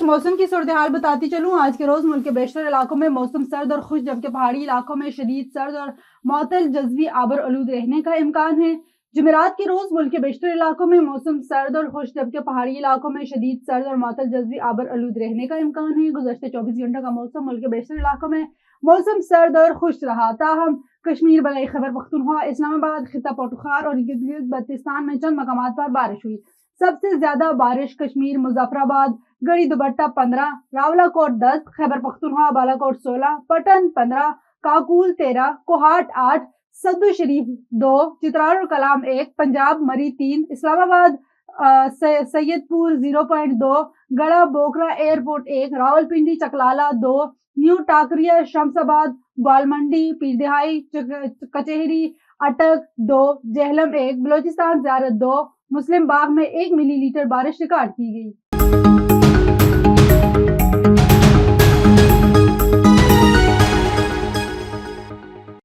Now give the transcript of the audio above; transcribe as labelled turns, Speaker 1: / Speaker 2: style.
Speaker 1: موسم کی صورتحال بتاتی چلوں۔ آج کے روز ملک کے بیشتر علاقوں میں موسم سرد اور خشک، جبکہ پہاڑی علاقوں میں شدید سرد اور معتدل جزوی آبر آلود رہنے کا امکان ہے۔ جمعرات کے روز ملک کے بیشتر علاقوں میں موسم سرد اور خشک، جبکہ پہاڑی علاقوں میں شدید سرد اور معتدل جزوی آبر آلود رہنے کا امکان ہے۔ گزشتہ 24 گھنٹوں کا موسم ملک کے بیشتر علاقوں میں موسم سرد اور خشک رہا، تاہم کشمیر، بلائی خیبر پختونخوا، اسلام آباد، خطہ پٹخار اور گلگت بلتستان میں چند مقامات پر بارش ہوئی۔ سب سے زیادہ بارش کشمیر، مظفر آباد، گڑھی دوبٹہ 15، راولہ کوٹ 10، خیبر پختونخوا بالا کوٹ 16، پٹن 15، کاکول 13، کوہاٹ 8، سدو شریف 2، چترال اور کلام 1، پنجاب مری 3، اسلام آباد سید پور 0.2، گڑھا بوکرا ایئرپورٹ 1، راول پنڈی چکلالہ 2، نیو ٹاکریہ شمس آباد، گوالمنڈی پیر دہائی کچہری اٹک 2، جہلم 1، بلوچستان زیارت 2، مسلم باغ میں 1 ملی لیٹر بارش ریکارڈ کی گئی۔